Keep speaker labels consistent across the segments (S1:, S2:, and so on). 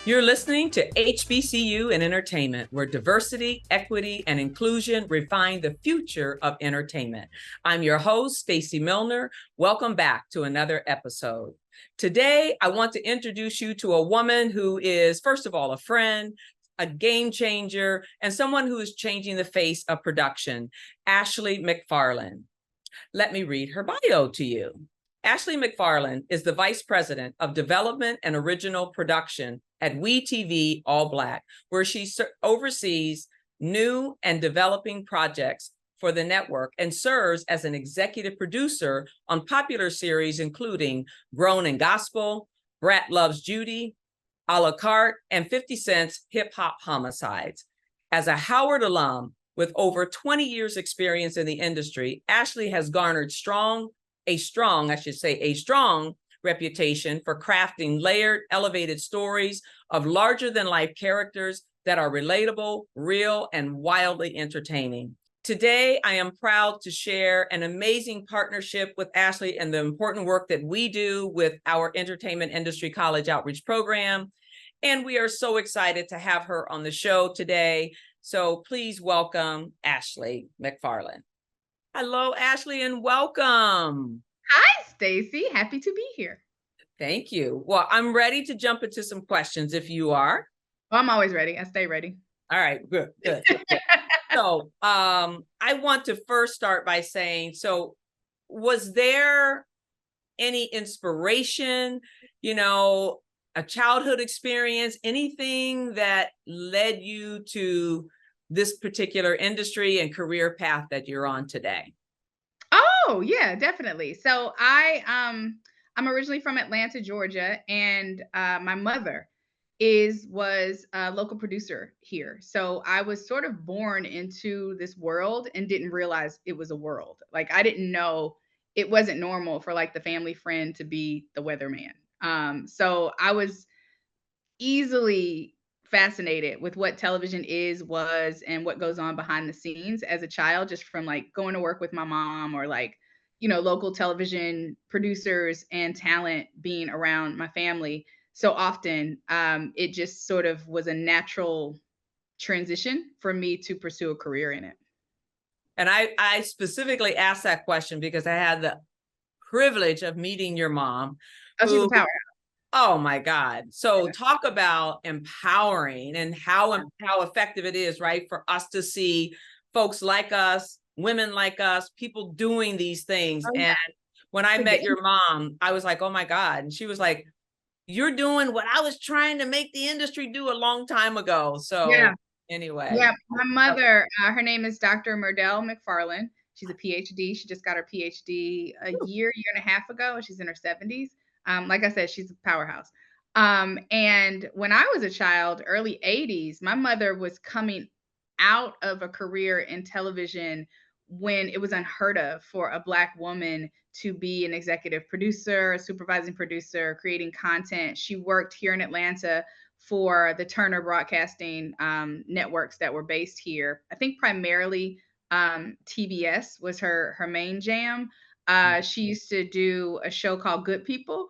S1: You're listening to HBCU in Entertainment, where diversity, equity, and inclusion refine the future of entertainment. I'm your host, Stacey Milner. Welcome back to another episode. Today, I want to introduce you to a woman who is, first of all, a friend, a game changer, and someone who is changing the face of production, Ashley McFarlin. Let me read her bio to you. Ashley McFarlin is the Vice President of Development and Original Production at WEtv ALLBlk, where she oversees new and developing projects for the network and serves as an executive producer on popular series including Grown and Gospel, Brat Loves Judy, Carte, and 50 Cent's Hip Hop Homicides. As a Howard alum with over 20 years experience in the industry, Ashley has garnered a strong reputation for crafting layered, elevated stories of larger-than-life characters that are relatable, real, and wildly entertaining. Today, I am proud to share an amazing partnership with Ashley and the important work that we do with our Entertainment Industry College Outreach Program. And we are so excited to have her on the show today. So please welcome Ashley McFarlin. Hello, Ashley, and welcome.
S2: Hi, Stacey. Happy to be here.
S1: Thank you. Well, I'm ready to jump into some questions if you are.
S2: Well, I'm always ready. I stay ready.
S1: All right, good. So I want to first start by saying, so was there any inspiration, a childhood experience, anything that led you to this particular industry and career path that you're on today?
S2: Oh, yeah, definitely. So I'm originally from Atlanta, Georgia, and my mother was a local producer here. So I was sort of born into this world and didn't realize it was a world. Like I didn't know it wasn't normal for like the family friend to be the weatherman. So I was easily fascinated with what television was, and what goes on behind the scenes as a child, just from like going to work with my mom or like, local television producers and talent being around my family so often. It just sort of was a natural transition for me to pursue a career in it.
S1: And I specifically asked that question because I had the privilege of meeting your mom.
S2: Oh, she's a powerhouse.
S1: Oh my God. So talk about empowering and how effective it is, right? For us to see folks like us, women like us, people doing these things. And when I met your mom, I was like, oh my God. And she was like, you're doing what I was trying to make the industry do a long time ago. So anyway.
S2: Yeah, my mother, her name is Dr. Murdell McFarlin. She's a PhD. She just got her PhD a year and a half ago. She's in her 70s. Like I said, she's a powerhouse. And when I was a child, early 80s, my mother was coming out of a career in television when it was unheard of for a Black woman to be an executive producer, a supervising producer, creating content. She worked here in Atlanta for the Turner Broadcasting networks that were based here. I think primarily TBS was her main jam. She used to do a show called Good People,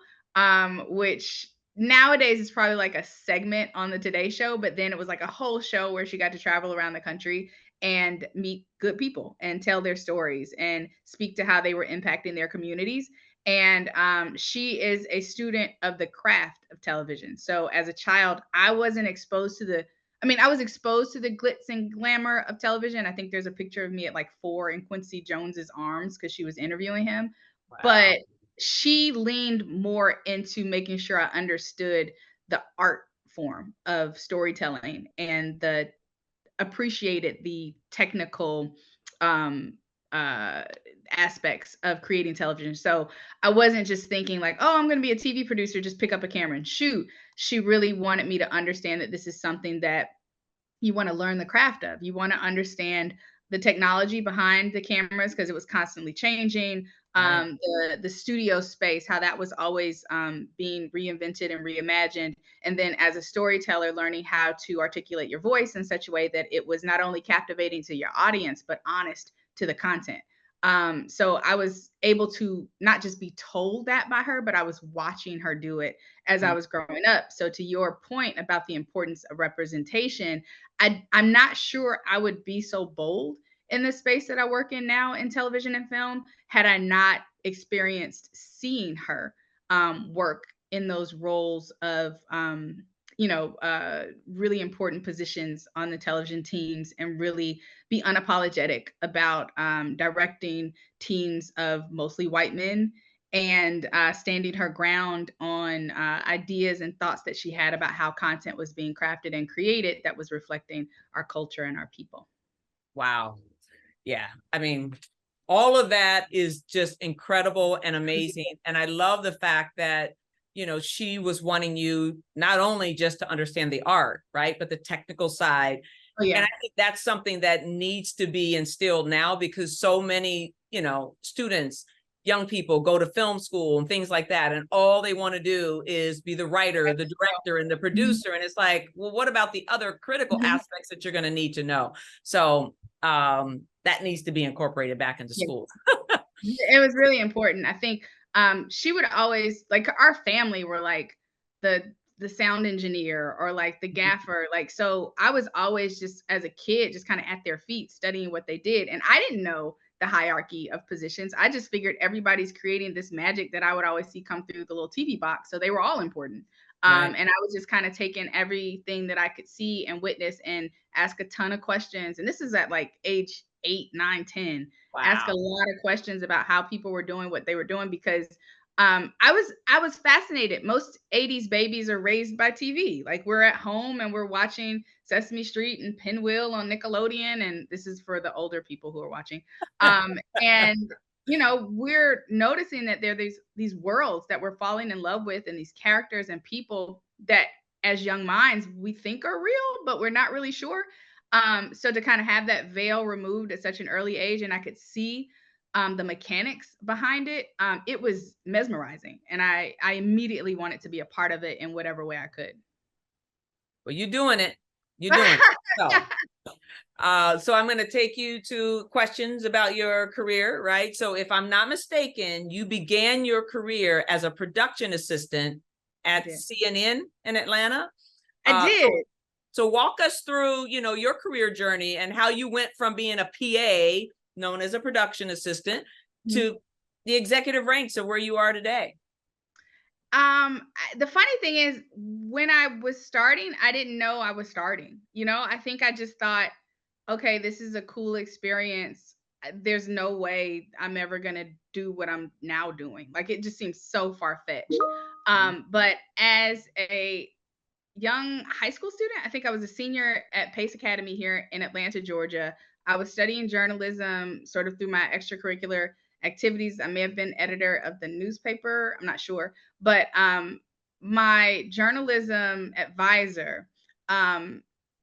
S2: which nowadays is probably like a segment on the Today Show, but then it was like a whole show where she got to travel around the country and meet good people and tell their stories and speak to how they were impacting their communities. And she is a student of the craft of television. So as a child, I was exposed to the glitz and glamour of television. I think there's a picture of me at like 4 in Quincy Jones's arms because she was interviewing him. Wow. But she leaned more into making sure I understood the art form of storytelling and appreciated the technical aspects of creating television. So I wasn't just thinking like, oh, I'm going to be a TV producer, just pick up a camera and shoot. She really wanted me to understand that this is something that you want to learn the craft of. You want to understand the technology behind the cameras because it was constantly changing. The studio space, how that was always being reinvented and reimagined. And then as a storyteller, learning how to articulate your voice in such a way that it was not only captivating to your audience, but honest to the content. So I was able to not just be told that by her, but I was watching her do it as I was growing up. So to your point about the importance of representation, I'm not sure I would be so bold in the space that I work in now in television and film had I not experienced seeing her work in those roles of really important positions on the television teams and really be unapologetic about directing teams of mostly white men and standing her ground on ideas and thoughts that she had about how content was being crafted and created that was reflecting our culture and our people.
S1: Wow. Yeah. I mean, all of that is just incredible and amazing. And I love the fact that, she was wanting you not only just to understand the art, right, but the technical side.
S2: Oh, yeah.
S1: And I think that's something that needs to be instilled now, because so many, students, young people go to film school and things like that. And all they want to do is be the writer, the director, and the producer. And it's like, well, what about the other critical aspects that you're going to need to know? So that needs to be incorporated back into school.
S2: It was really important. I think she would always, like, our family were like the sound engineer or like the gaffer. Like, so I was always just as a kid, just kind of at their feet studying what they did. And I didn't know the hierarchy of positions. I just figured everybody's creating this magic that I would always see come through the little TV box. So they were all important.
S1: Right.
S2: And I was just kind of taking everything that I could see and witness and ask a ton of questions. And this is at like age 8, 9, 10. Ask a
S1: Wow.
S2: lot of questions about how people were doing what they were doing because I was fascinated. Most 80s babies are raised by TV. Like, we're at home and we're watching Sesame Street and Pinwheel on Nickelodeon, and this is for the older people who are watching. And we're noticing that there are these worlds that we're falling in love with, and these characters and people that, as young minds, we think are real, but we're not really sure. So to kind of have that veil removed at such an early age, and I could see the mechanics behind it, it was mesmerizing. And I immediately wanted to be a part of it in whatever way I could.
S1: Well, you're doing it. You're doing it. So I'm going to take you to questions about your career, right? So if I'm not mistaken, you began your career as a production assistant at CNN in Atlanta.
S2: I did.
S1: So walk us through, your career journey and how you went from being a PA, known as a production assistant, to the executive ranks of where you are today.
S2: The funny thing is, when I was starting, I didn't know I was starting. I think I just thought, okay, this is a cool experience. There's no way I'm ever gonna do what I'm now doing. Like, it just seems so far-fetched. But as a young high school student, I think I was a senior at Pace Academy here in Atlanta, Georgia. I was studying journalism sort of through my extracurricular activities. I may have been editor of the newspaper, I'm not sure. But my journalism advisor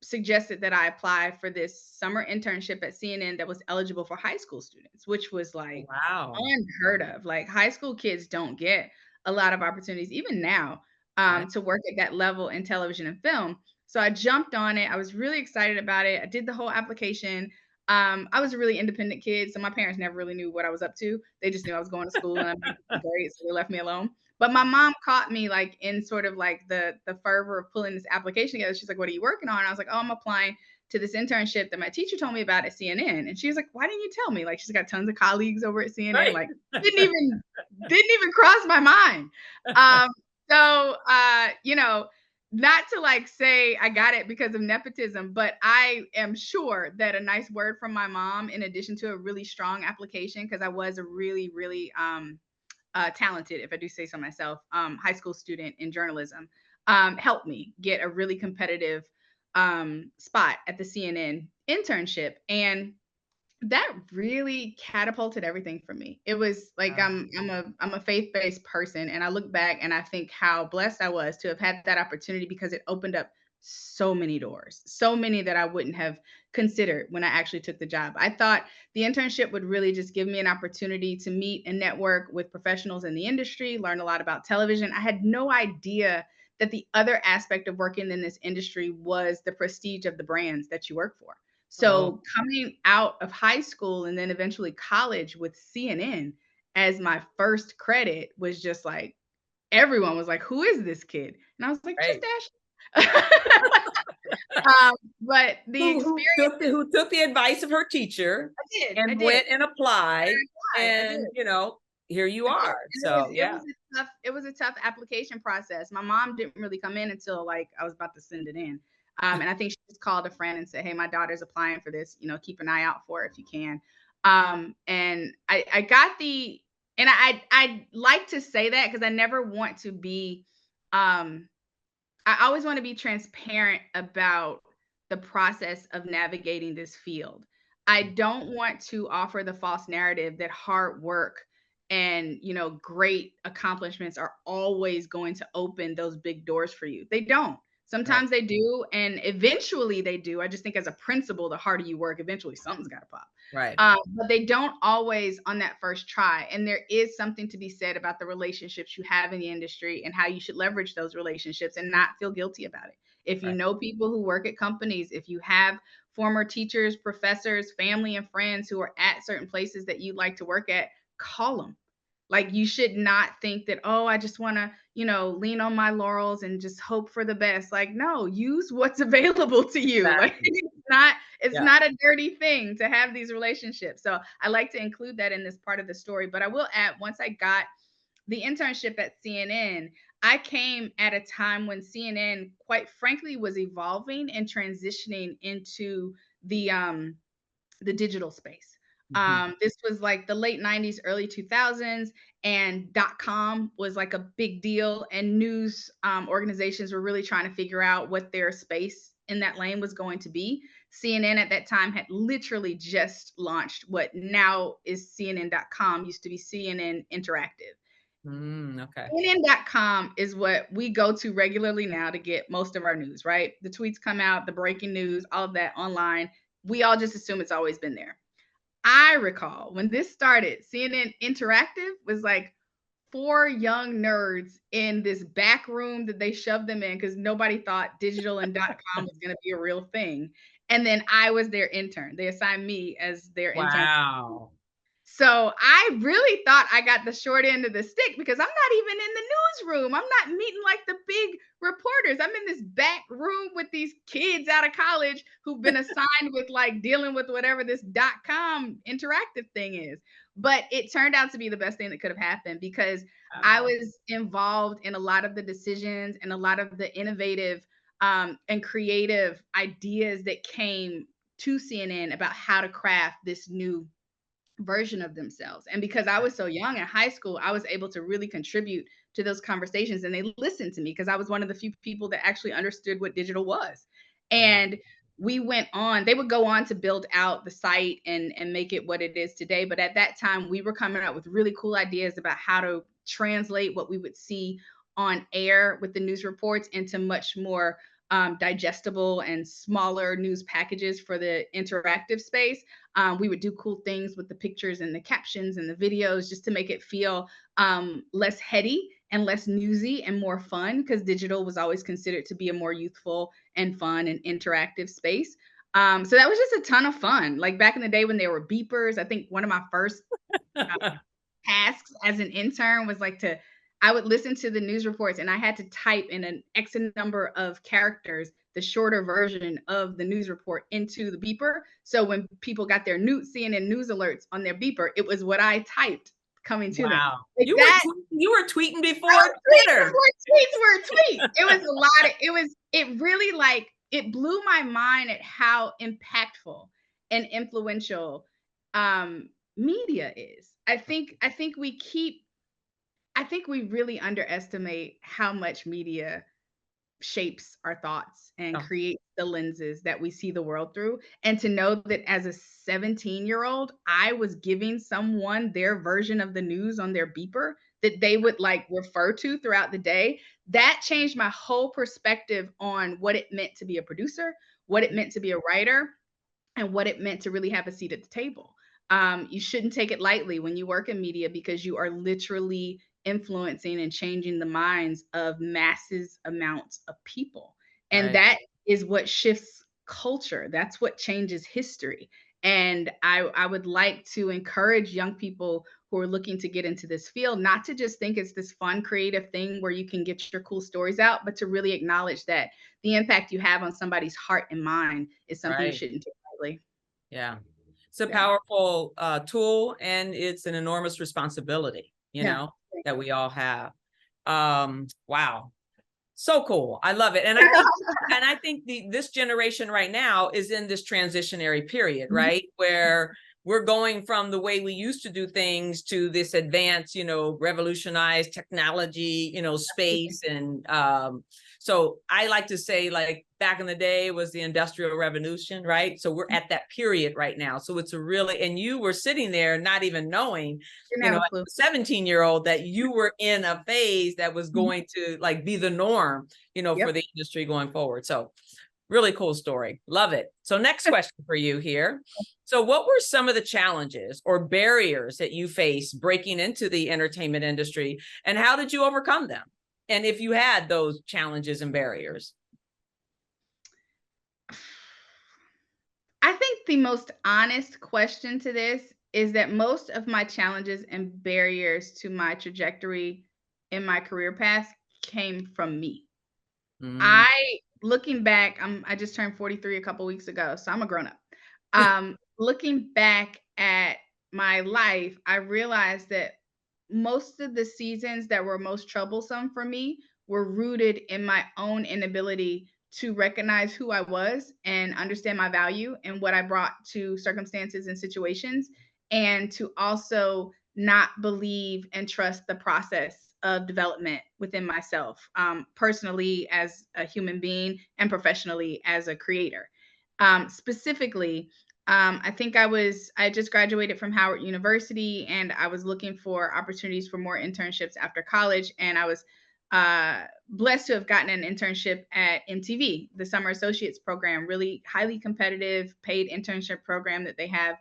S2: suggested that I apply for this summer internship at CNN that was eligible for high school students, which was like unheard of. Like, high school kids don't get a lot of opportunities, even now, to work at that level in television and film. So I jumped on it. I was really excited about it. I did the whole application. I was a really independent kid, so my parents never really knew what I was up to. They just knew I was going to school and I made grades, so they left me alone. But my mom caught me like in sort of like the fervor of pulling this application together. She's like, "What are you working on?" And I was like, "Oh, I'm applying to this internship that my teacher told me about at CNN." And she was like, "Why didn't you tell me?" Like, she's got tons of colleagues over at CNN. Right. Like, didn't even cross my mind. Not to like say I got it because of nepotism, but I am sure that a nice word from my mom, in addition to a really strong application, because I was a really, really talented, if I do say so myself, high school student in journalism, helped me get a really competitive spot at the CNN internship. And that really catapulted everything for me. It was like, I'm a faith-based person, and I look back and I think how blessed I was to have had that opportunity, because it opened up so many doors, so many that I wouldn't have considered when I actually took the job. I thought the internship would really just give me an opportunity to meet and network with professionals in the industry, learn a lot about television. I had no idea that the other aspect of working in this industry was the prestige of the brands that you work for. So coming out of high school and then eventually college with CNN as my first credit was just like, everyone was like, "Who is this kid?" And I was like, "Just
S1: Right.
S2: Ashley." But the experience
S1: Who took the advice of her teacher
S2: I
S1: and
S2: did.
S1: went and applied,
S2: I did.
S1: and here you
S2: I did.
S1: are.
S2: And
S1: So
S2: it
S1: yeah.
S2: was it was a tough application process. My mom didn't really come in until like I was about to send it in. And I think she just called a friend and said, "Hey, my daughter's applying for this, keep an eye out for it if you can." And I got and I like to say that because I never want to be I always want to be transparent about the process of navigating this field. I don't want to offer the false narrative that hard work and, great accomplishments are always going to open those big doors for you. They don't.
S1: Right.
S2: Sometimes they do, and eventually they do. I just think as a principle, the harder you work, eventually something's got to pop.
S1: Right.
S2: But they don't always on that first try. And there is something to be said about the relationships you have in the industry and how you should leverage those relationships and not feel guilty about it. If you
S1: Right.
S2: know people who work at companies, if you have former teachers, professors, family, and friends who are at certain places that you'd like to work at, call them. Like you should not think that, oh, I just want to, lean on my laurels and just hope for the best. Like, no, use what's available to you. Like
S1: Exactly.
S2: it's
S1: Yeah.
S2: not a dirty thing to have these relationships. So I like to include that in this part of the story. But I will add, once I got the internship at CNN, I came at a time when CNN, quite frankly, was evolving and transitioning into the digital space.
S1: Mhm.
S2: This was like the late 90s, early 2000s, and .com was like a big deal, and news organizations were really trying to figure out what their space in that lane was going to be. CNN at that time had literally just launched what now is CNN.com, used to be CNN Interactive.
S1: Okay.
S2: CNN.com is what we go to regularly now to get most of our news, right? The tweets come out, the breaking news, all of that online. We all just assume it's always been there. I recall when this started, CNN Interactive was like 4 young nerds in this back room that they shoved them in because nobody thought digital and .com was going to be a real thing. And then I was their intern. They assigned me as their intern.
S1: Wow.
S2: So I really thought I got the short end of the stick because I'm not even in the newsroom. I'm not meeting like the big reporters. I'm in this back room with these kids out of college who've been assigned with like dealing with whatever this .com interactive thing is. But it turned out to be the best thing that could have happened because I
S1: Wow.
S2: was involved in a lot of the decisions and a lot of the innovative and creative ideas that came to CNN about how to craft this new version of themselves. And because I was so young in high school, I was able to really contribute to those conversations. And they listened to me because I was one of the few people that actually understood what digital was.
S1: Wow.
S2: And they would go on to build out the site and make it what it is today. But at that time, we were coming up with really cool ideas about how to translate what we would see on air with the news reports into much more digestible and smaller news packages for the interactive space. We would do cool things with the pictures and the captions and the videos just to make it feel less heady and less newsy and more fun because digital was always considered to be a more youthful and fun and interactive space. So that was just a ton of fun. Like back in the day when there were beepers, I think one of my first tasks as an intern was like I would listen to the news reports and I had to type in an X number of characters, the shorter version of the news report into the beeper. So when people got their new CNN news alerts on their beeper, it was what I typed coming to them.
S1: Wow.
S2: Like that,
S1: You were tweeting
S2: I
S1: before
S2: was tweeting
S1: Twitter.
S2: before tweets were tweets. It was a lot of, it really like, it blew my mind at how impactful and influential media is. I think we really underestimate how much media shapes our thoughts and
S1: Oh,
S2: creates the lenses that we see the world through. And to know that as a 17-year-old, I was giving someone their version of the news on their beeper that they would like refer to throughout the day, that changed my whole perspective on what it meant to be a producer, what it meant to be a writer, and what it meant to really have a seat at the table. You shouldn't take it lightly when you work in media because you are literally influencing and changing the minds of masses amounts of people. And
S1: right.
S2: that is what shifts culture. That's what changes history. And I would like to encourage young people who are looking to get into this field, not to just think it's this fun, creative thing where you can get your cool stories out, but to really acknowledge that the impact you have on somebody's heart and mind is something you
S1: Right.
S2: shouldn't take lightly.
S1: Yeah. It's a
S2: Yeah.
S1: powerful tool, and it's an enormous responsibility,
S2: Yeah.
S1: that we all have. Wow. So cool. I love it. And I think this generation right now is in this transitionary period,
S2: Mhm.
S1: right? Where we're going from the way we used to do things to this advanced, revolutionized technology, space. And so I like to say, like, back in the day was the Industrial Revolution, right? So we're at that period right now. So it's and you were sitting there not even knowing,
S2: Didn't have a
S1: as
S2: clue.
S1: a 17-year-old, that you were in a phase that was
S2: Mhm.
S1: going to like be the norm, for
S2: Yep.
S1: the industry going forward. So really cool story. Love it. So next question for you here. So what were some of the challenges or barriers that you faced breaking into the entertainment industry, and how did you overcome them? And if you had those challenges and barriers?
S2: I think the most honest question to this is that most of my challenges and barriers to my trajectory in my career path came from me.
S1: Mm,
S2: I looking back, I just turned 43 a couple weeks ago, so I'm a grown up. Looking back at my life, I realized that most of the seasons that were most troublesome for me were rooted in my own inability to recognize who I was and understand my value and what I brought to circumstances and situations, and to also not believe and trust the process of development within myself, personally as a human being and professionally as a creator. Specifically, I think I just graduated from Howard University, and I was looking for opportunities for more internships after college. And I was blessed to have gotten an internship at MTV, the Summer Associates program, really highly competitive paid internship program that they have,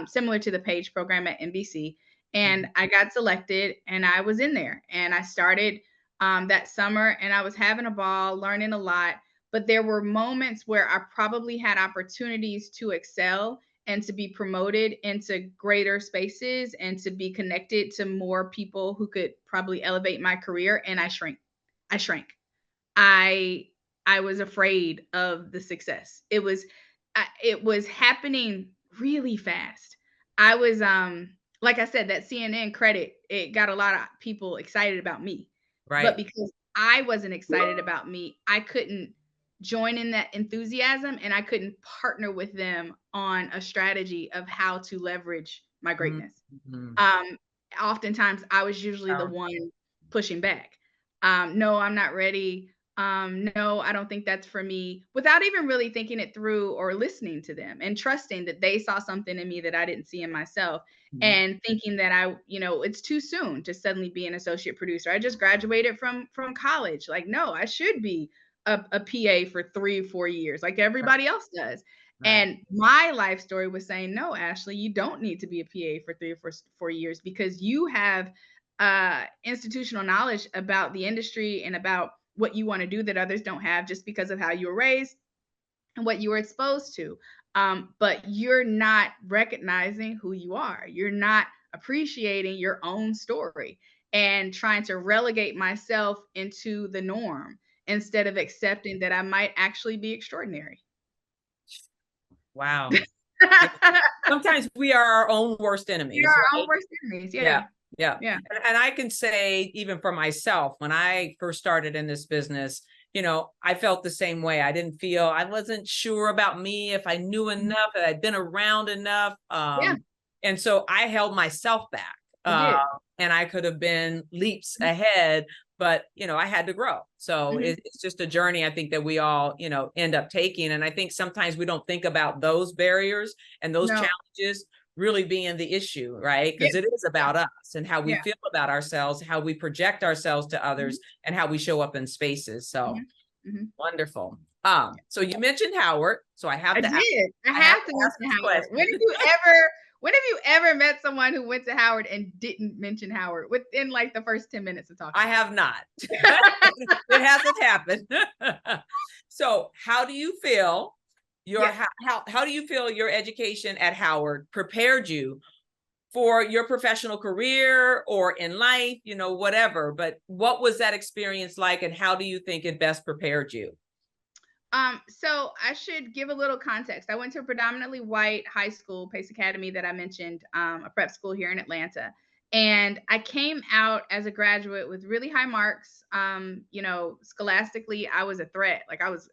S2: similar to the Page program at NBC. And I got selected, and I was in there, and I started that summer, and I was having a ball, learning a lot. But there were moments where I probably had opportunities to excel and to be promoted into greater spaces and to be connected to more people who could probably elevate my career. And I shrank. I shrank. I I was afraid of the success. It was happening really fast. I was like I said, that CNN credit, it got a lot of people excited about me. But
S1: right.
S2: because I wasn't excited about me, I couldn't join in that enthusiasm, and I couldn't partner with them on a strategy of how to leverage my greatness.
S1: Mm-hmm.
S2: Um, Oftentimes I was usually the
S1: Power.
S2: one pushing back. No, I'm not ready. No, I don't think that's for me, without even really thinking it through or listening to them and trusting that they saw something in me that I didn't see in myself,
S1: Mhm.
S2: and thinking that it's too soon to suddenly be an associate producer. I just graduated from college. Like, no, I should be a PA for 3 or 4 years like
S1: Right.
S2: everybody else does.
S1: Right.
S2: And my life story was saying, no, Ashley, you don't need to be a PA for 3 or 4 years, because you have institutional knowledge about the industry and about what you want to do that others don't have, just because of how you were raised and what you were exposed to. But you're not recognizing who you are. You're not appreciating your own story, and trying to relegate myself into the norm instead of accepting that I might actually be extraordinary.
S1: Wow. Yeah. Sometimes we are our own worst
S2: We are
S1: enemies,
S2: our
S1: right?
S2: own worst enemies.
S1: Yeah.
S2: Yeah.
S1: Yeah.
S2: Yeah.
S1: And I can say, even for myself, when I first started in this business, I felt the same way. I wasn't sure about me, if I knew
S2: Mhm.
S1: enough, if I'd been around enough.
S2: Yeah,
S1: And so I held myself back.
S2: you
S1: Uh,
S2: did.
S1: and I could have been leaps ahead, but I had to grow. So
S2: Mhm.
S1: it's just a journey, I think, that we all, end up taking. And I think sometimes we don't think about those barriers and those
S2: No.
S1: challenges really being the issue, right?
S2: Yeah,
S1: Because it is
S2: yeah,
S1: about us and how we
S2: yeah.
S1: feel about ourselves, how we project ourselves to
S2: Mhm,
S1: others, and how we show up in spaces. So
S2: mhm, mhm.
S1: wonderful. So you mentioned Howard, so I have
S2: I
S1: to ask,
S2: did. I
S1: I have
S2: have
S1: to
S2: to
S1: ask
S2: mention
S1: this
S2: Howard.
S1: question.
S2: When have you ever met someone who went to Howard and didn't mention Howard within like the first 10 minutes of talking
S1: I
S2: about
S1: have not. It hasn't happened. So how do you feel Your how do you feel your education at Howard prepared you for your professional career or in life, whatever, but what was that experience like and how do you think it best prepared you?
S2: So I should give a little context. I went to a predominantly white high school, Pace Academy, that I mentioned, a prep school here in Atlanta. And I came out as a graduate with really high marks. Scholastically, I was a threat. Like I was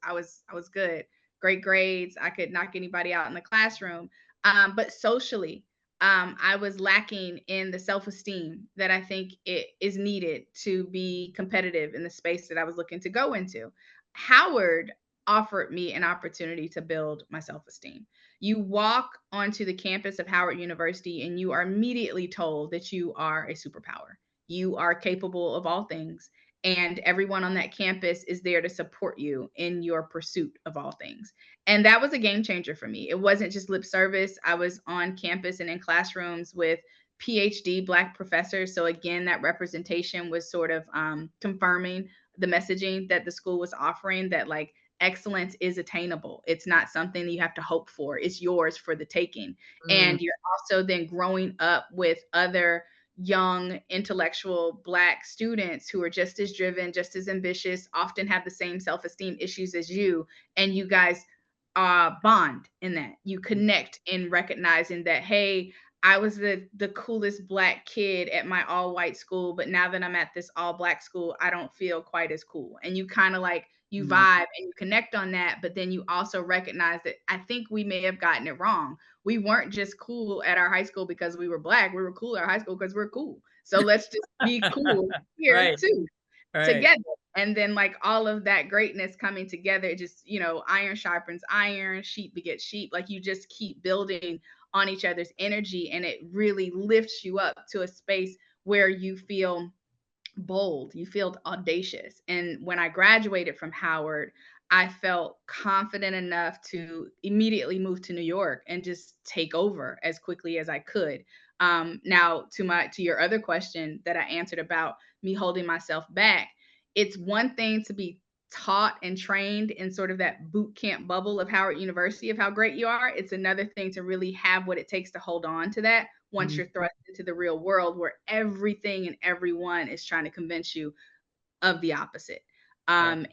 S2: good, great grades. I could knock anybody out in the classroom. But socially, I was lacking in the self-esteem that I think it is needed to be competitive in the space that I was looking to go into. Howard offered me an opportunity to build my self-esteem. You walk onto the campus of Howard University and you are immediately told that you are a superpower. You are capable of all things. And everyone on that campus is there to support you in your pursuit of all things. And that was a game changer for me. It wasn't just lip service. I was on campus and in classrooms with PhD Black professors. So again, that representation was sort of confirming the messaging that the school was offering, that like excellence is attainable. It's not something you have to hope for. It's yours for the taking. And you're also then growing up with other young intellectual Black students who are just as driven, just as ambitious, often have the same self-esteem issues as you. And you guys bond in that. You connect in recognizing that, hey, I was the coolest Black kid at my all white school, but now that I'm at this all Black school, I don't feel quite as cool. And you kind of like, you vibe and you connect on that, but then you also recognize that I think we may have gotten it wrong. We weren't just cool at our high school because we were Black. We were cool at our high school because we're cool. So let's just be cool here
S1: Right.
S2: too,
S1: Right.
S2: together. And then like all of that greatness coming together, just, iron sharpens iron, sheep begets sheep. Like you just keep building on each other's energy, and it really lifts you up to a space where you feel bold, you feel audacious. And when I graduated from Howard, I felt confident enough to immediately move to New York and just take over as quickly as I could. Now to your other question that I answered about me holding myself back, it's one thing to be taught and trained in sort of that boot camp bubble of Howard University of how great you are. It's another thing to really have what it takes to hold on to that once you're thrust into the real world where everything and everyone is trying to convince you of the opposite. And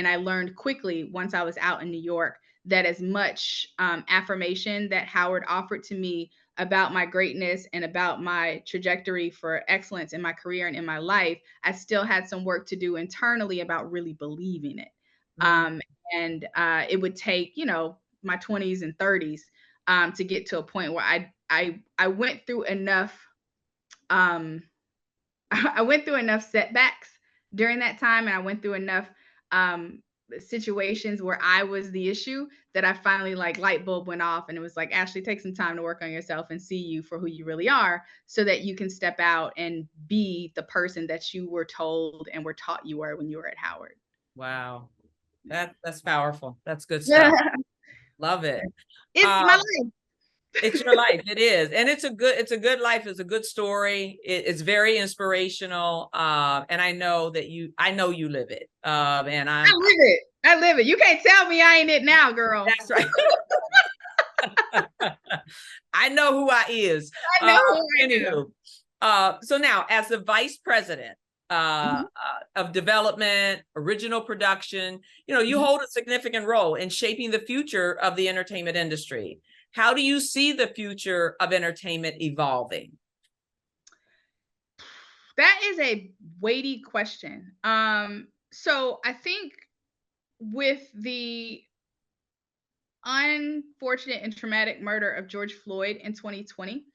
S2: I learned quickly once I was out in New York that as much affirmation that Howard offered to me about my greatness and about my trajectory for excellence in my career and in my life, I still had some work to do internally about really believing it. And it would take, my 20s and 30s to get to a point where I went through enough I went through enough setbacks during that time, and I went through enough situations where I was the issue that I finally like light bulb went off, and it was like, Ashley, take some time to work on yourself and see you for who you really are, so that you can step out and be the person that you were told and were taught you were when you were at Howard.
S1: Wow, that's powerful. That's good stuff. Love it.
S2: It's my life.
S1: It's your life. It is. And it's a good life. It's a good story. It's very inspirational. And I know you live it. And I
S2: live it. I live it. You can't tell me I ain't it now, girl.
S1: That's right. I know who I is.
S2: I know who I
S1: anywho, so now as the vice president of development, original production, you hold a significant role in shaping the future of the entertainment industry. How do you see the future of entertainment evolving?
S2: That is a weighty question. So I think with the unfortunate and traumatic murder of George Floyd in 2020,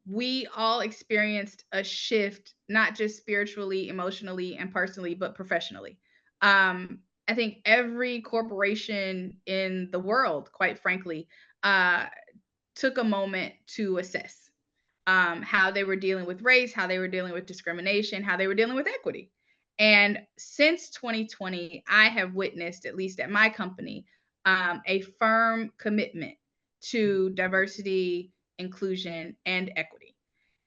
S2: we all experienced a shift, not just spiritually, emotionally, and personally, but professionally. I think every corporation in the world, quite frankly, took a moment to assess how they were dealing with race, how they were dealing with discrimination, how they were dealing with equity. And since 2020, I have witnessed, at least at my company, a firm commitment to diversity, inclusion, and equity.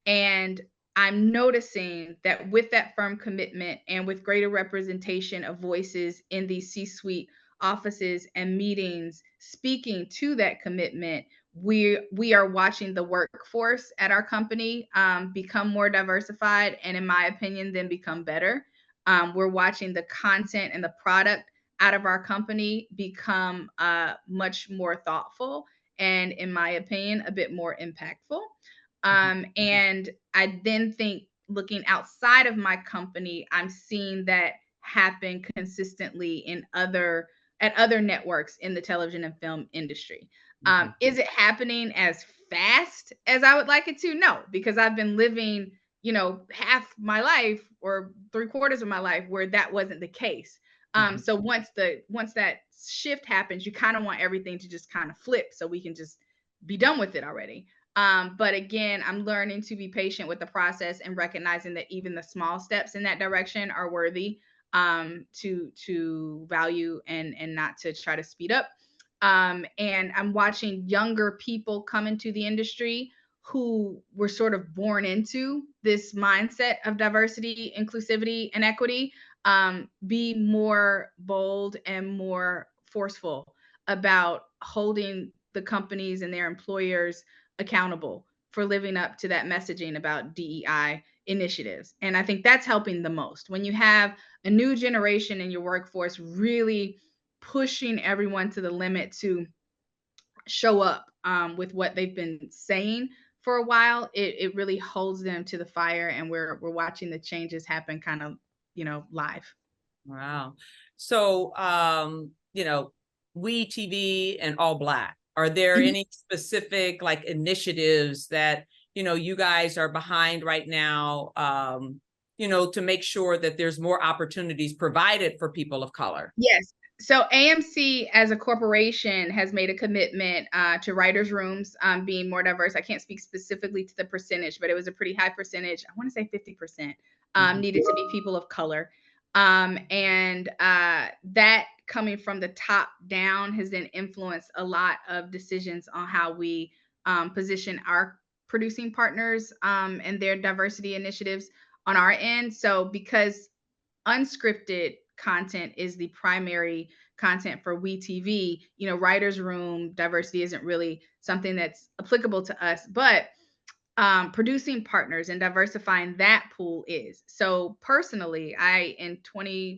S2: And I'm noticing that with that firm commitment and with greater representation of voices in these C-suite offices and meetings speaking to that commitment, we are watching the workforce at our company become more diversified, and in my opinion, then become better. We're watching the content and the product out of our company become much more thoughtful and, in my opinion, a bit more impactful. And I then think, looking outside of my company, I'm seeing that happen consistently at other networks in the television and film industry. Is it happening as fast as I would like it to? No, because I've been living, half my life or 3/4 of my life where that wasn't the case. So once that shift happens, you kind of want everything to just kind of flip so we can just be done with it already. But again, I'm learning to be patient with the process and recognizing that even the small steps in that direction are worthy to value and not to try to speed up. And I'm watching younger people come into the industry who were sort of born into this mindset of diversity, inclusivity, and equity, be more bold and more forceful about holding the companies and their employers accountable for living up to that messaging about DEI initiatives. And I think that's helping the most. When you have a new generation in your workforce really pushing everyone to the limit to show up with what they've been saying for a while, it really holds them to the fire, and we're watching the changes happen kind of, live.
S1: Wow. So, WEtv and ALLBlk, are there any specific like initiatives that, you guys are behind right now, to make sure that there's more opportunities provided for people of color?
S2: Yes. So AMC as a corporation has made a commitment to writers' rooms being more diverse. I can't speak specifically to the percentage, but it was a pretty high percentage. I want to say 50% needed to be people of color. And that coming from the top down has then influenced a lot of decisions on how we position our producing partners and their diversity initiatives on our end. So because unscripted content is the primary content for WeTV, writers' room diversity isn't really something that's applicable to us, but producing partners and diversifying that pool is. So personally, in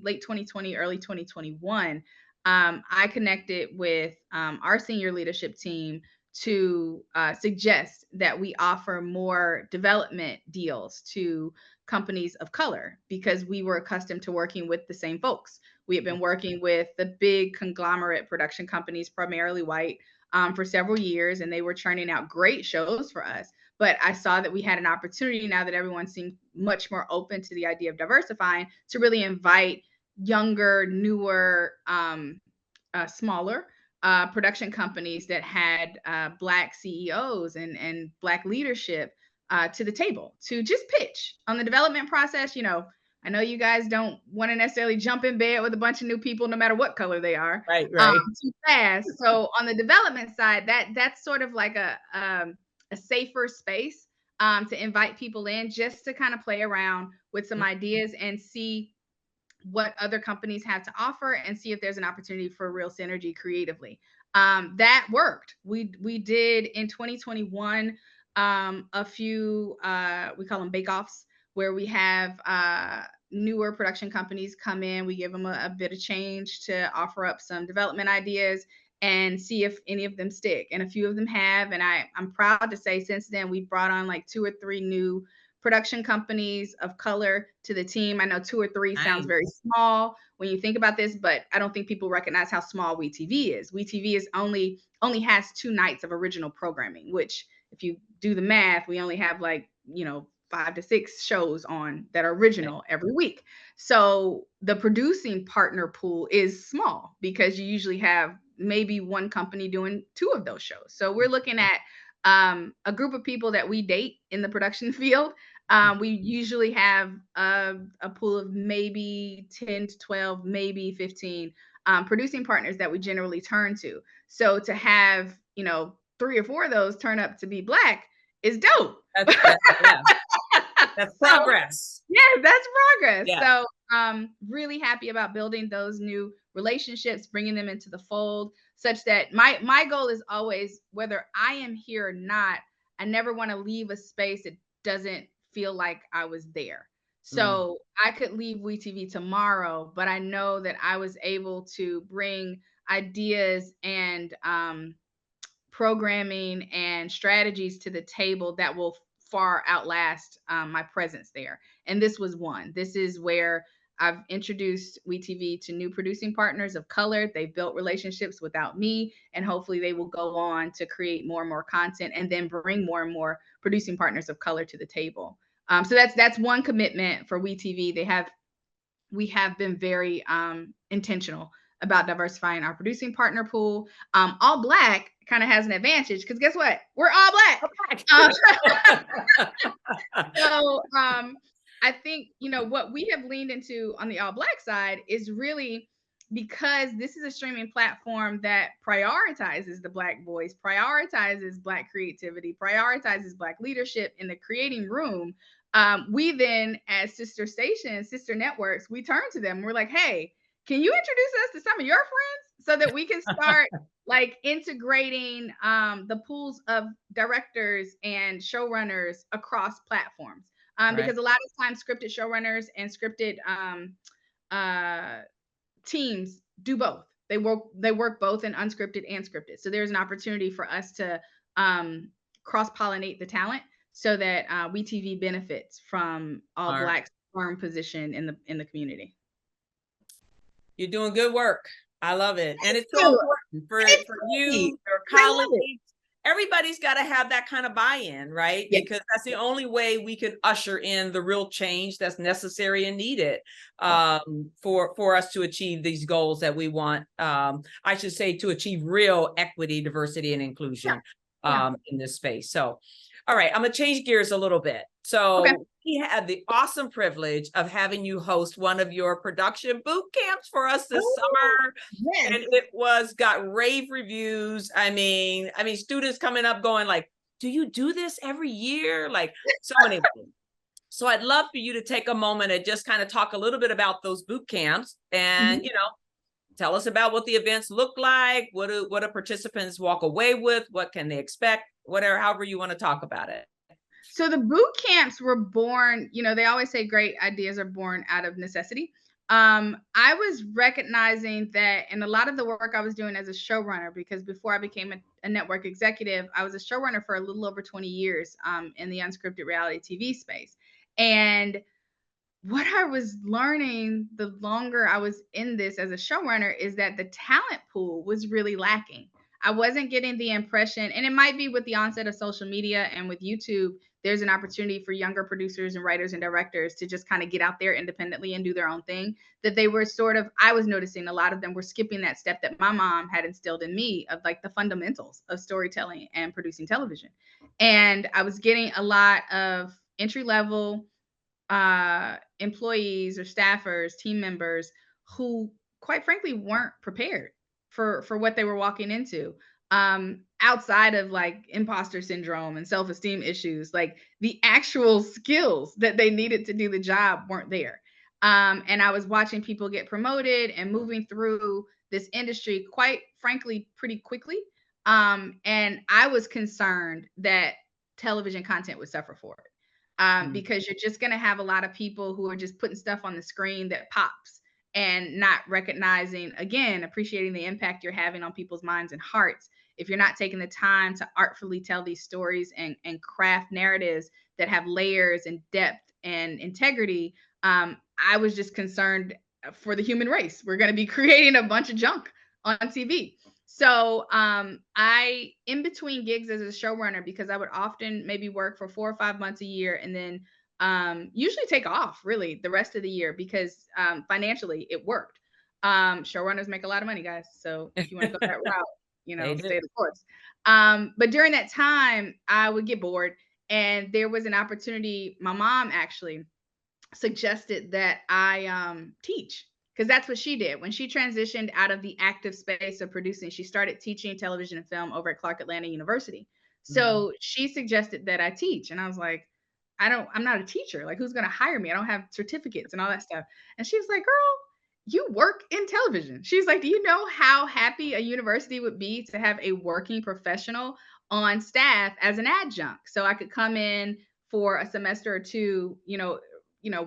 S2: late 2020, early 2021, I connected with our senior leadership team to suggest that we offer more development deals to companies of color, because we were accustomed to working with the same folks. We had been working with the big conglomerate production companies, primarily white, for several years, and they were churning out great shows for us. But I saw that we had an opportunity, now that everyone seemed much more open to the idea of diversifying, to really invite younger, newer, smaller production companies that had Black CEOs and Black leadership to the table to just pitch on the development process. I know you guys don't want to necessarily jump in bed with a bunch of new people, no matter what color they are,
S1: right,
S2: too fast. So on the development side, that's sort of like a safer space to invite people in, just to kind of play around with some ideas and see what other companies have to offer, and see if there's an opportunity for real synergy creatively. That worked. We did in 2021 a few we call them bake-offs, where we have newer production companies come in. We give them a bit of change to offer up some development ideas and see if any of them stick. And a few of them have. And I'm proud to say, since then, we've brought on like 2 or 3 new production companies of color to the team. I know 2 or 3 sounds very small when you think about this, but I don't think people recognize how small WeTV is. WeTV is only has 2 nights of original programming, which, if you do the math, we only have 5 to 6 shows on that are original every week. So the producing partner pool is small, because you usually have maybe one company doing 2 of those shows. So we're looking at a group of people that we date in the production field. We usually have a pool of maybe 10 to 12, maybe 15 producing partners that we generally turn to. So to have, 3 or 4 of those turn up to be Black is dope.
S1: That's progress.
S2: Yeah, that's progress.
S1: Yeah.
S2: So really happy about building those new relationships, bringing them into the fold, such that my goal is always, whether I am here or not, I never want to leave a space that doesn't feel like I was there.
S1: Mm,
S2: So I could leave WeTV tomorrow, but I know that I was able to bring ideas and programming and strategies to the table that will far outlast my presence there. And this was one. This is where I've introduced WeTV to new producing partners of color. They've built relationships without me, and hopefully they will go on to create more and more content and then bring more and more producing partners of color to the table. So that's one commitment for WeTV. We have been very intentional about diversifying our producing partner pool. ALLBlk kind of has an advantage because guess what? We're all Black. So I think, what we have leaned into on the ALLBlk side is really because this is a streaming platform that prioritizes the Black voice, prioritizes Black creativity, prioritizes Black leadership in the creating room. We then, as sister stations, sister networks, we turn to them. We're like, hey, can you introduce us to some of your friends so that we can start like integrating the pools of directors and showrunners across platforms?
S1: right.
S2: Because a lot of times scripted showrunners and scripted teams do both. They work both in unscripted and scripted. So there's an opportunity for us to cross-pollinate the talent so that WeTV benefits from ALLBlk's firm position in the community.
S1: You're doing good work. I love it. And it's so important for you, your colleagues. Everybody's got to have that kind of buy-in, right? Yes. Because that's the only way we can usher in the real change that's necessary and needed for us to achieve these goals that we want. I should say to achieve real equity, diversity, and inclusion in this space. So, all right, I'm going to change gears a little bit. So we had the awesome privilege of having you host one of your production boot camps for us this summer. Yes. And it got rave reviews. I mean, students coming up going like, do you do this every year? Like so many things. So I'd love for you to take a moment and just kind of talk a little bit about those boot camps and, tell us about what the events look like. What do participants walk away with? What can they expect? Whatever, however you want to talk about it.
S2: So the boot camps were born, they always say great ideas are born out of necessity. I was recognizing that in a lot of the work I was doing as a showrunner, because before I became a network executive, I was a showrunner for a little over 20 years in the unscripted reality TV space. And what I was learning the longer I was in this as a showrunner is that the talent pool was really lacking. I wasn't getting the impression, and it might be with the onset of social media and with YouTube, there's an opportunity for younger producers and writers and directors to just kind of get out there independently and do their own thing, that they were I was noticing a lot of them were skipping that step that my mom had instilled in me of like the fundamentals of storytelling and producing television. And I was getting a lot of entry-level employees or staffers, team members who quite frankly weren't prepared for what they were walking into. Outside of like imposter syndrome and self-esteem issues, like the actual skills that they needed to do the job weren't there. And I was watching people get promoted and moving through this industry, quite frankly, pretty quickly. And I was concerned that television content would suffer for it. Because you're just going to have a lot of people who are just putting stuff on the screen that pops and not recognizing, again, appreciating the impact you're having on people's minds and hearts. If you're not taking the time to artfully tell these stories and craft narratives that have layers and depth and integrity, I was just concerned for the human race. We're going to be creating a bunch of junk on TV. So I, in between gigs as a showrunner, because I would often maybe work for 4 or 5 months a year and then usually take off really the rest of the year because financially it worked. Showrunners make a lot of money, guys. So if you want to go that route, stay the course. But during that time, I would get bored. And there was an opportunity. My mom actually suggested that I teach. Because that's what she did. When she transitioned out of the active space of producing, she started teaching television and film over at Clark Atlanta University. So she suggested that I teach. And I was like, I'm not a teacher. Like, who's going to hire me? I don't have certificates and all that stuff. And she was like, girl, you work in television. She's like, do you know how happy a university would be to have a working professional on staff as an adjunct? So I could come in for a semester or two,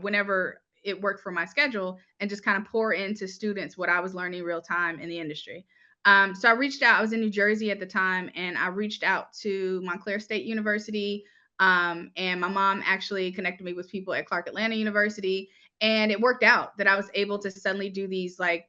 S2: whenever it worked for my schedule, and just kind of pour into students what I was learning real time in the industry. So I reached out. I was in New Jersey at the time, and I reached out to Montclair State University. And my mom actually connected me with people at Clark Atlanta University. And it worked out that I was able to suddenly do these like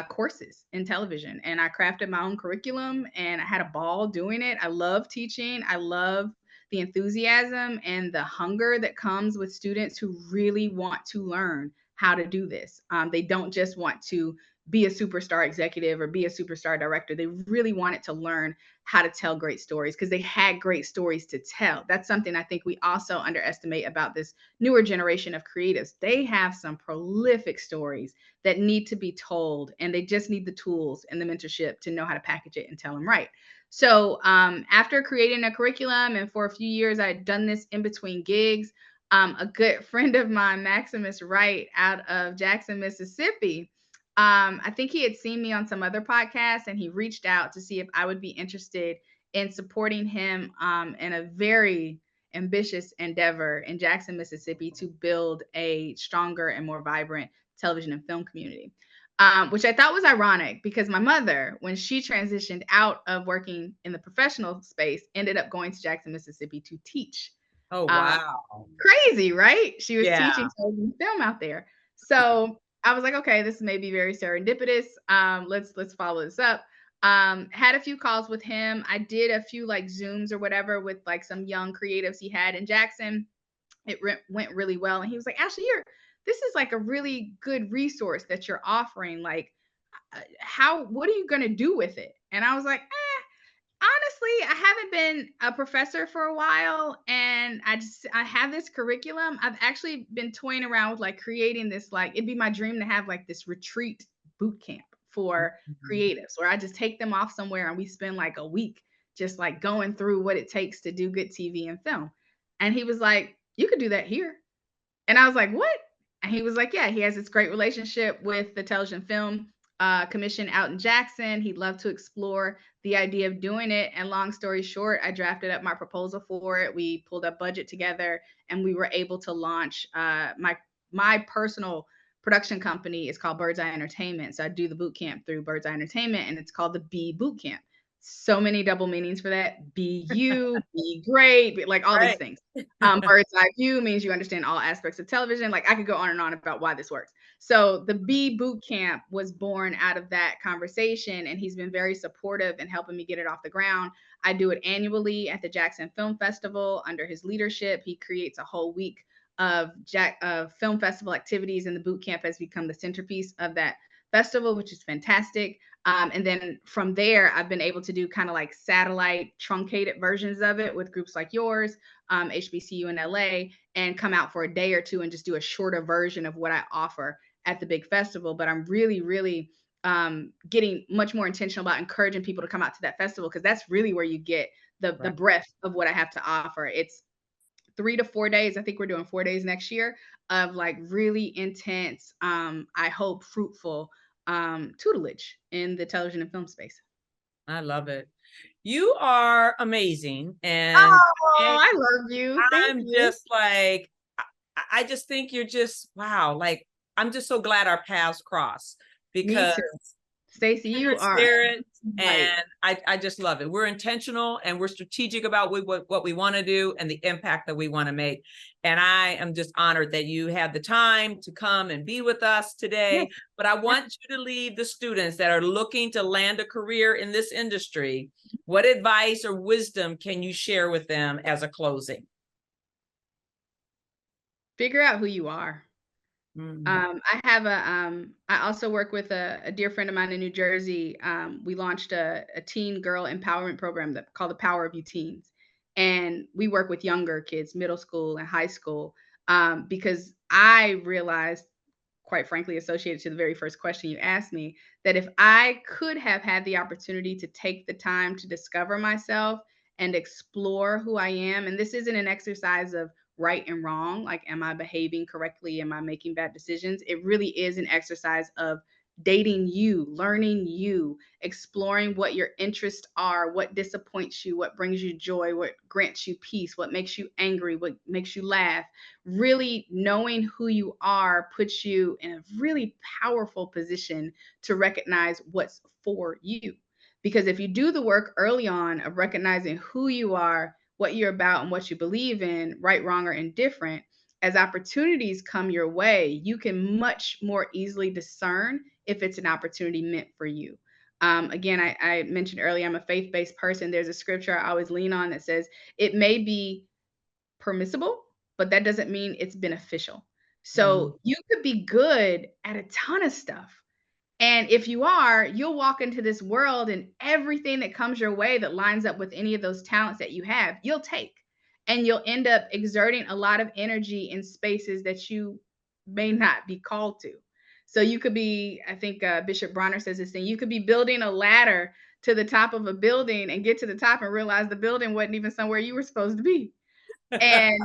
S2: courses in television. And I crafted my own curriculum, and I had a ball doing it. I love teaching. I love the enthusiasm and the hunger that comes with students who really want to learn how to do this. They don't just want to be a superstar executive or be a superstar director. They really wanted to learn how to tell great stories because they had great stories to tell. That's something I think we also underestimate about this newer generation of creatives. They have some prolific stories that need to be told, and they just need the tools and the mentorship to know how to package it and tell them right. So after creating a curriculum, and for a few years, I had done this in between gigs. A good friend of mine, Maximus Wright, out of Jackson, Mississippi, I think he had seen me on some other podcasts, and he reached out to see if I would be interested in supporting him in a very ambitious endeavor in Jackson, Mississippi, to build a stronger and more vibrant television and film community. Which I thought was ironic because my mother, when she transitioned out of working in the professional space, ended up going to Jackson, Mississippi to teach.
S1: Oh,
S2: Um,
S1: wow.
S2: Crazy, right? She was
S1: Yeah.
S2: teaching television and film out there. So I was like, okay, this may be very serendipitous. Let's follow this up. Had a few calls with him. I did a few like Zooms or whatever with like some young creatives he had in Jackson. It went really well. And he was like, Ashley, this is like a really good resource that you're offering. Like, what are you going to do with it? And I was like, honestly, I haven't been a professor for a while, and I have this curriculum. I've actually been toying around with like creating this, like, it'd be my dream to have like this retreat boot camp for creatives where I just take them off somewhere and we spend like a week just like going through what it takes to do good TV and film. And he was like, you could do that here. And I was like, what? And he was like, yeah, he has this great relationship with the Television Film Commission out in Jackson. He'd love to explore the idea of doing it. And long story short, I drafted up my proposal for it. We pulled a budget together, and we were able to launch my personal production company is called Bird's Eye Entertainment. So I do the boot camp through Bird's Eye Entertainment, and it's called the B Boot Camp. So many double meanings for that. Be you, be great, like all these things. Bird's eye view means you understand all aspects of television. Like, I could go on and on about why this works. So the B Boot Camp was born out of that conversation, and he's been very supportive in helping me get it off the ground. I do it annually at the Jackson Film Festival under his leadership. He creates a whole week of film festival activities, and the boot camp has become the centerpiece of that festival, which is fantastic. And then from there, I've been able to do kind of like satellite truncated versions of it with groups like yours, HBCU in LA, and come out for a day or two and just do a shorter version of what I offer at the big festival. But I'm really, really getting much more intentional about encouraging people to come out to that festival, because that's really where you get the breadth of what I have to offer. It's 3 to 4 days. I think we're doing 4 days next year of like really intense, I hope fruitful tutelage in the television and film space.
S1: I love it. You are amazing. And
S2: I love you.
S1: I'm just like, I just think you're just, wow. Like, I'm just so glad our paths cross, because
S2: Stacey, you are
S1: spirit, and I just love it. We're intentional and we're strategic about what we want to do and the impact that we want to make. And I am just honored that you had the time to come and be with us today. But I want you to leave the students that are looking to land a career in this industry. What advice or wisdom can you share with them as a closing?
S2: Figure out who you are. I also work with a dear friend of mine in New Jersey. We launched a teen girl empowerment program called the Power of You Teens. And we work with younger kids, middle school and high school, because I realized, quite frankly, associated to the very first question you asked me, that if I could have had the opportunity to take the time to discover myself and explore who I am, and this isn't an exercise of right and wrong. Like, am I behaving correctly? Am I making bad decisions? It really is an exercise of dating you, learning you, exploring what your interests are, what disappoints you, what brings you joy, what grants you peace, what makes you angry, what makes you laugh. Really knowing who you are puts you in a really powerful position to recognize what's for you. Because if you do the work early on of recognizing who you are, what you're about, and what you believe in, right, wrong, or indifferent, as opportunities come your way, you can much more easily discern if it's an opportunity meant for you. Again, I mentioned earlier, I'm a faith-based person. There's a scripture I always lean on that says, it may be permissible, but that doesn't mean it's beneficial. So you could be good at a ton of stuff. And if you are, you'll walk into this world and everything that comes your way that lines up with any of those talents that you have, you'll take. And you'll end up exerting a lot of energy in spaces that you may not be called to. So you could be, I think Bishop Bronner says this thing, you could be building a ladder to the top of a building and get to the top and realize the building wasn't even somewhere you were supposed to be. And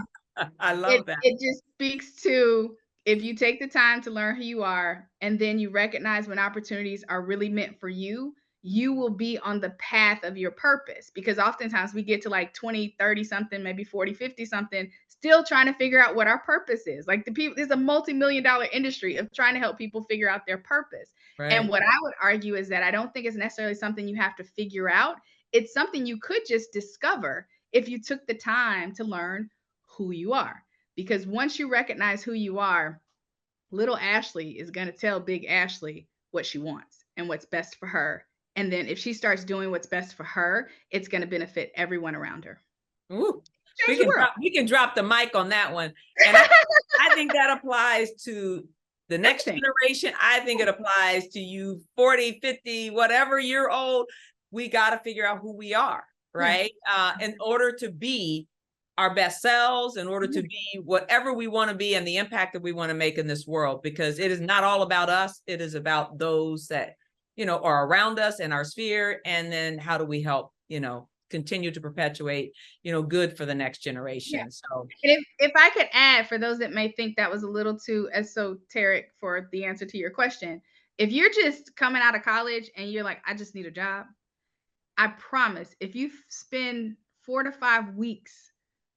S1: I love that.
S2: It just speaks to, if you take the time to learn who you are, and then you recognize when opportunities are really meant for you, you will be on the path of your purpose. Because oftentimes we get to like 20, 30 something, maybe 40, 50 something, still trying to figure out what our purpose is. Like, there's a multi-million-dollar industry of trying to help people figure out their purpose.
S1: Right.
S2: And what I would argue is that I don't think it's necessarily something you have to figure out. It's something you could just discover if you took the time to learn who you are. Because once you recognize who you are, little Ashley is going to tell big Ashley what she wants and what's best for her. And then if she starts doing what's best for her, it's going to benefit everyone around her.
S1: Ooh, we can drop the mic on that one. And I think that applies to the next generation. I think it applies to you 40, 50, whatever year old. We got to figure out who we are, right? In order to be our best selves, in order to be whatever we want to be and the impact that we want to make in this world, because it is not all about us. It is about those that, are around us in our sphere. And then how do we help, continue to perpetuate, good for the next generation.
S2: Yeah.
S1: So
S2: if I could add, for those that may think that was a little too esoteric for the answer to your question, if you're just coming out of college and you're like, I just need a job, I promise, if you spend 4 to 5 weeks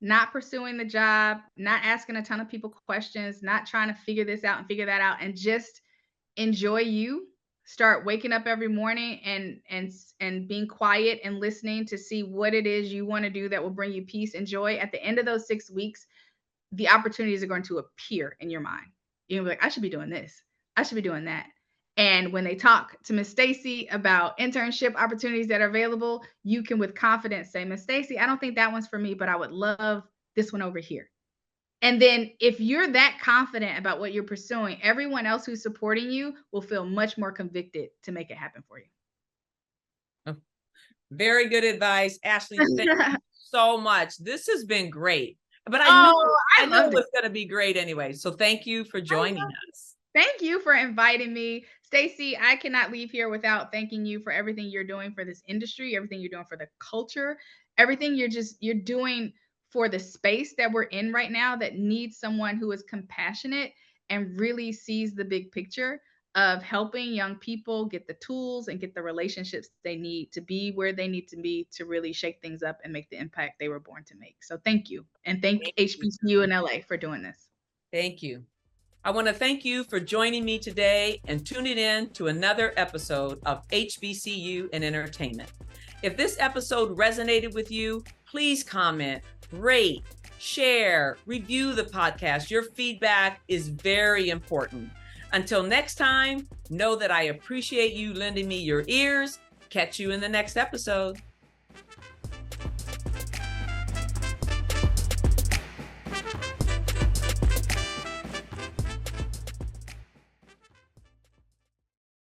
S2: not pursuing the job, not asking a ton of people questions, not trying to figure this out and figure that out, and just enjoy you, start waking up every morning and being quiet and listening to see what it is you want to do that will bring you peace and joy. At the end of those 6 weeks, the opportunities are going to appear in your mind. You'll be like, I should be doing this. I should be doing that. And when they talk to Miss Stacy about internship opportunities that are available, you can with confidence say, Miss Stacy, I don't think that one's for me, but I would love this one over here. And then if you're that confident about what you're pursuing, everyone else who's supporting you will feel much more convicted to make it happen for you.
S1: Oh, very good advice, Ashley. Thank you so much. This has been great. But I know it was going to be great anyway. So thank you for joining us.
S2: Thank you for inviting me. Stacy, I cannot leave here without thanking you for everything you're doing for this industry, everything you're doing for the culture, everything you're doing for the space that we're in right now that needs someone who is compassionate and really sees the big picture of helping young people get the tools and get the relationships they need to be where they need to be to really shake things up and make the impact they were born to make. So thank you. And thank HBCU in LA for doing this.
S1: Thank you. I want to thank you for joining me today and tuning in to another episode of HBCU in Entertainment. If this episode resonated with you, please comment, rate, share, review the podcast. Your feedback is very important. Until next time, know that I appreciate you lending me your ears. Catch you in the next episode.